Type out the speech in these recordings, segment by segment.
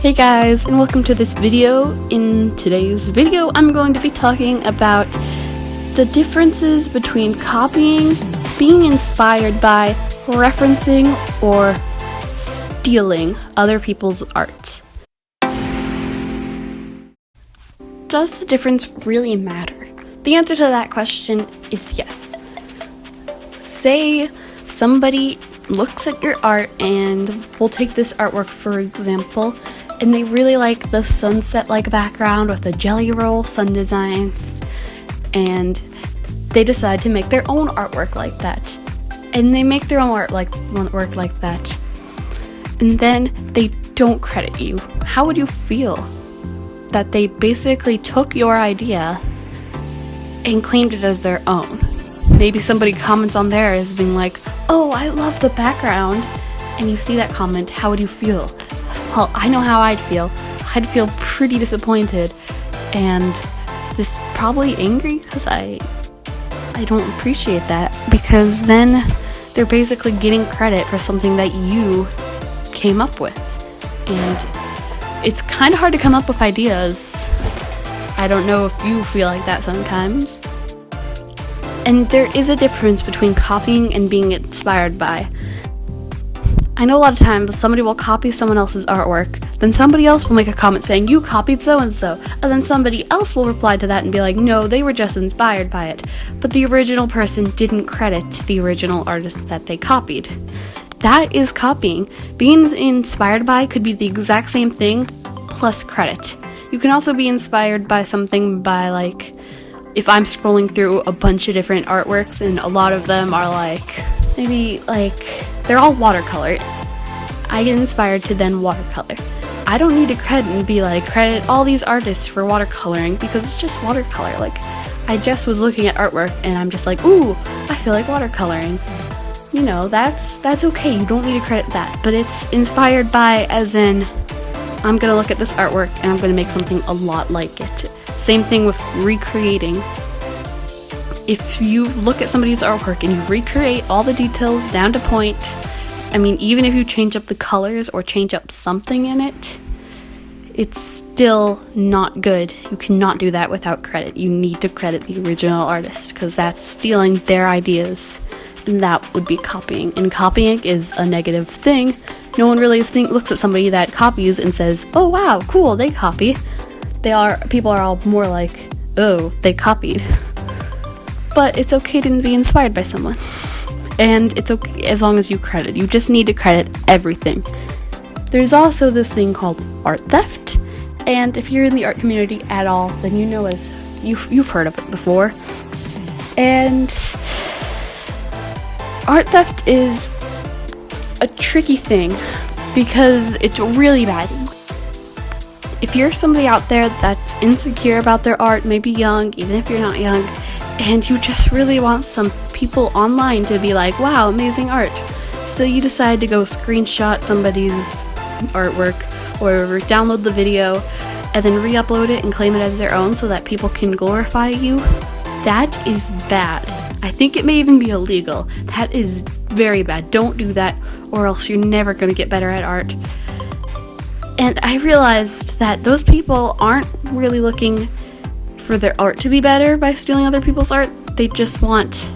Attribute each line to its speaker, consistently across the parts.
Speaker 1: Hey guys, and welcome to this video. In today's video, I'm going to be talking about the differences between copying, being inspired by, referencing, or stealing other people's art. Does the difference really matter? The answer to that question is yes. Say somebody looks at your art, and we'll take this artwork for example, and they really like the sunset-like background with the jelly roll sun designs, and they decide to make their own artwork like that. And they make their own artwork like that. And then they don't credit you. How would you feel? That they basically took your idea and claimed it as their own. Maybe somebody comments on theirs being like, "Oh, I love the background," and you see that comment, how would you feel? Well, I know how I'd feel. I'd feel pretty disappointed and just probably angry because I don't appreciate that, because then they're basically getting credit for something that you came up with. And it's kind of hard to come up with ideas. I don't know if you feel like that sometimes. And there is a difference between copying and being inspired by. I know a lot of times somebody will copy someone else's artwork, then somebody else will make a comment saying, "You copied so-and-so," and then somebody else will reply to that and be like, "No, they were just inspired by it." But the original person didn't credit the original artist that they copied. That is copying. Being inspired by could be the exact same thing, plus credit. You can also be inspired by something by, like, if I'm scrolling through a bunch of different artworks and a lot of them are they're all watercolor, I get inspired to then watercolor. I don't need to credit all these artists for watercoloring, because it's just watercolor. Like, I just was looking at artwork and I'm just like, ooh, I feel like watercoloring. You know, that's okay, you don't need to credit that. But it's inspired by, as in, I'm gonna look at this artwork and I'm gonna make something a lot like it. Same thing with recreating. If you look at somebody's artwork and you recreate all the details down to point, I mean, even if you change up the colors or change up something in it, it's still not good. You cannot do that without credit. You need to credit the original artist, because that's stealing their ideas, and that would be copying. And copying is a negative thing. No one really looks at somebody that copies and says, "Oh wow, cool, they copy." People are all more like, "Oh, they copied." But it's okay to be inspired by someone. And it's okay as long as you credit. You just need to credit everything. There's also this thing called art theft. And if you're in the art community at all, then you know you've heard of it before. And art theft is a tricky thing because it's really bad. If you're somebody out there that's insecure about their art, maybe young, even if you're not young, and you just really want some people online to be like, "Wow, amazing art," so you decide to go screenshot somebody's artwork or download the video and then re-upload it and claim it as their own so that people can glorify you, that is bad. I think it may even be illegal. That is very bad. Don't do that, or else you're never going to get better at art. And I realized that those people aren't really looking for their art to be better by stealing other people's art. They just want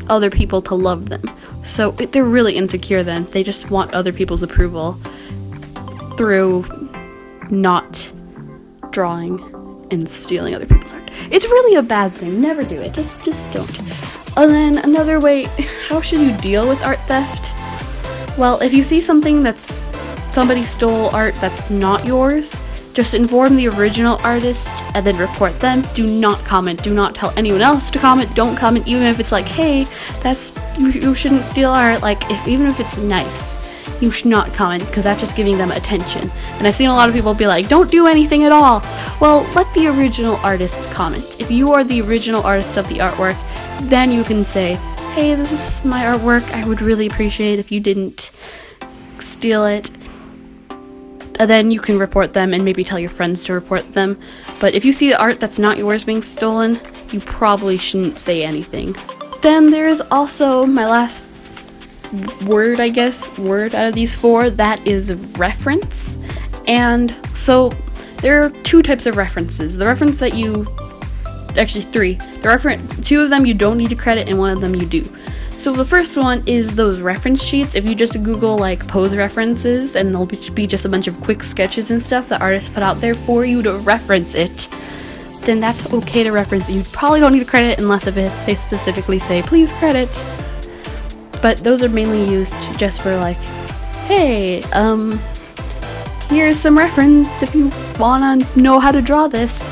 Speaker 1: other people to love them. So they're really insecure then. They just want other people's approval through not drawing and stealing other people's art. It's really a bad thing. Never do it. Just don't. And then another way, how should you deal with art theft? Well, if you see something that's somebody stole art that's not yours, just inform the original artist and then report them. Do not comment. Do not tell anyone else to comment. Don't comment even if it's like, "Hey, you shouldn't steal art." Even if it's nice, you should not comment, because that's just giving them attention. And I've seen a lot of people be like, "Don't do anything at all." Well, let the original artists comment. If you are the original artist of the artwork, then you can say, "Hey, this is my artwork. I would really appreciate if you didn't steal it." And then you can report them and maybe tell your friends to report them. But if you see art that's not yours being stolen, you probably shouldn't say anything. Then there is also my last word out of these four, that is reference. And so there are two types of references. The reference that actually three. Two of them you don't need to credit and one of them you do. So the first one is those reference sheets. If you just Google like pose references, then there'll be just a bunch of quick sketches and stuff that artists put out there for you to reference it. Then that's okay to reference it. You probably don't need to credit unless if they specifically say please credit. But those are mainly used just for like, hey, here's some reference if you wanna know how to draw this.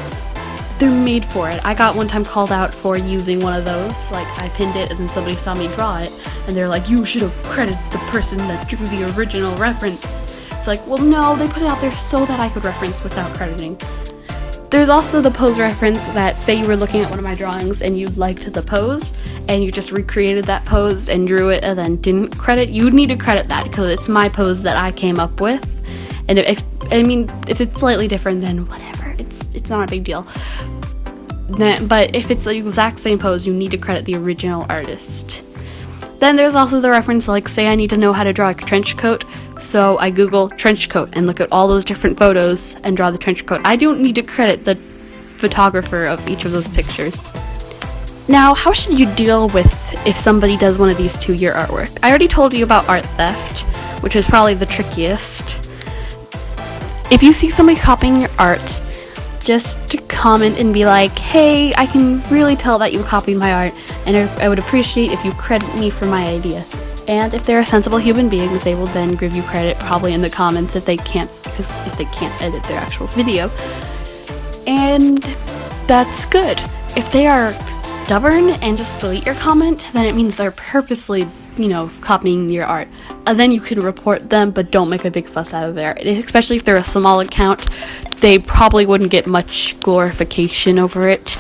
Speaker 1: They're made for it. I got one time called out for using one of those. Like, I pinned it and then somebody saw me draw it and they're like, you should have credited the person that drew the original reference. It's like, well, no, they put it out there so that I could reference without crediting. There's also the pose reference that, say you were looking at one of my drawings and you liked the pose and you just recreated that pose and drew it and then didn't credit. You'd need to credit that because it's my pose that I came up with. And if it's slightly different, then whatever. It's not a big deal. But if it's the exact same pose, you need to credit the original artist. Then there's also the reference, like, say I need to know how to draw a trench coat, so I Google trench coat and look at all those different photos and draw the trench coat. I don't need to credit the photographer of each of those pictures. Now, how should you deal with if somebody does one of these to your artwork? I already told you about art theft, which is probably the trickiest. If you see somebody copying your art, just comment and be like, hey, I can really tell that you copied my art, and I would appreciate if you credit me for my idea. And if they're a sensible human being, they will then give you credit, probably in the comments if they can't edit their actual video. And that's good. If they are stubborn and just delete your comment, then it means they're purposely, copying your art. And then you can report them, but don't make a big fuss out of it. Especially if they're a small account, they probably wouldn't get much glorification over it.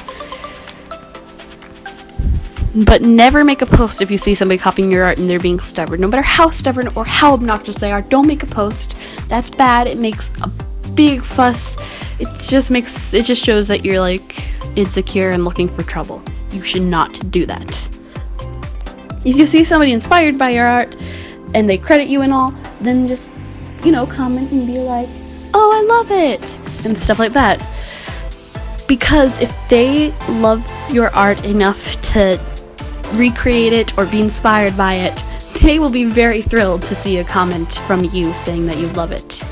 Speaker 1: But never make a post if you see somebody copying your art and they're being stubborn. No matter how stubborn or how obnoxious they are, don't make a post. That's bad. It makes a big fuss. It just shows that you're like insecure and looking for trouble. You should not do that. If you see somebody inspired by your art and they credit you and all, then just, comment and be like, oh, I love it, and stuff like that. Because if they love your art enough to recreate it or be inspired by it, they will be very thrilled to see a comment from you saying that you love it.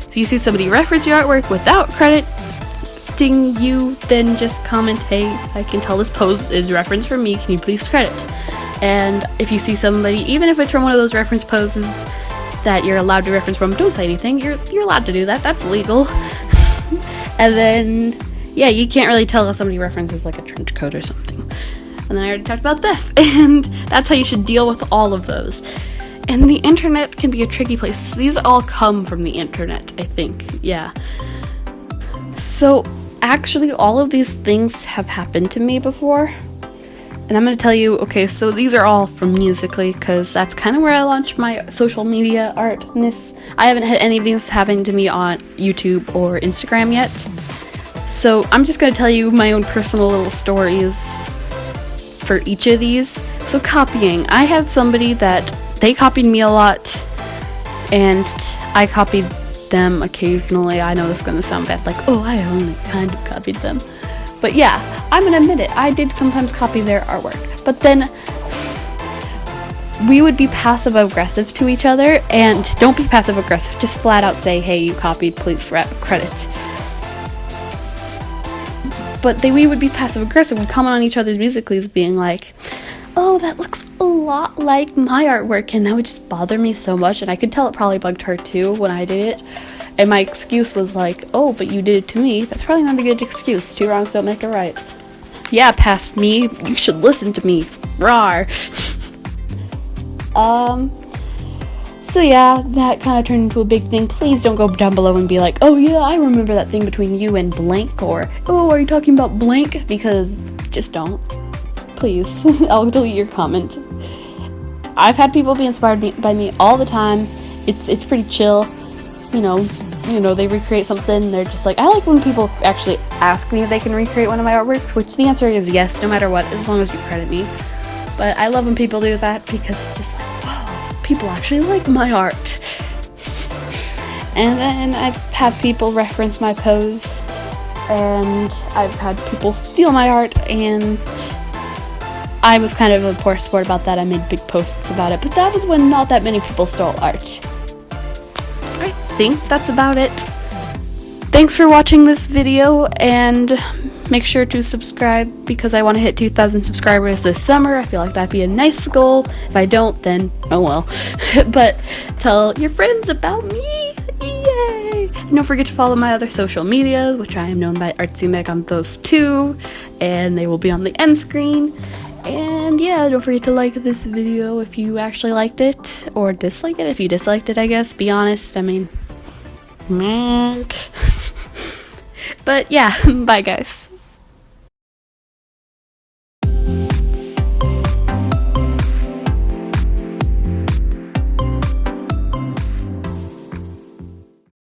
Speaker 1: If you see somebody reference your artwork without crediting you, then just comment, hey, I can tell this pose is reference from me, can you please credit? And if you see somebody, even if it's from one of those reference poses that you're allowed to reference from, don't say anything. You're allowed to do that. That's legal. And then, yeah, you can't really tell if somebody references like a trench coat or something. And then I already talked about theft. And that's how you should deal with all of those. And the internet can be a tricky place. These all come from the internet, I think. Yeah. So, actually, all of these things have happened to me before. And I'm going to tell you, okay, so these are all from Musical.ly, because that's kind of where I launched my social media artness. I haven't had any of these happen to me on YouTube or Instagram yet. So I'm just going to tell you my own personal little stories for each of these. So copying. I had somebody that they copied me a lot, and I copied them occasionally. I know this is going to sound bad, like, oh, I only kind of copied them. But yeah, I'm gonna admit it, I did sometimes copy their artwork. But then we would be passive-aggressive to each other, and don't be passive-aggressive, just flat out say, hey, you copied, please credit. But we would be passive-aggressive, we'd comment on each other's Musical.lys being like, oh, that looks a lot like my artwork, and that would just bother me so much, and I could tell it probably bugged her too when I did it. And my excuse was like, oh, but you did it to me. That's probably not a good excuse. Two wrongs don't make a right. Yeah, past me. You should listen to me. Rawr. So yeah, that kind of turned into a big thing. Please don't go down below and be like, oh yeah, I remember that thing between you and blank, or, oh, are you talking about blank? Because just don't. Please. I'll delete your comment. I've had people be inspired by me all the time. It's pretty chill. They recreate something, they're just like, I like when people actually ask me if they can recreate one of my artwork, which the answer is yes, no matter what, as long as you credit me. But I love when people do that, because it's just like, wow, people actually like my art. And then I've had people reference my pose, and I've had people steal my art, and I was kind of a poor sport about that. I made big posts about it, but that was when not that many people stole art. I think that's about it. Thanks for watching this video, and make sure to subscribe because I want to hit 2,000 subscribers this summer. I feel like that'd be a nice goal. If I don't, then oh well. But tell your friends about me. Yay! And don't forget to follow my other social medias, which I am known by Artsy Meg on those too, and they will be on the end screen. And yeah, don't forget to like this video if you actually liked it, or dislike it if you disliked it, I guess. Be honest, I mean, but yeah, bye guys.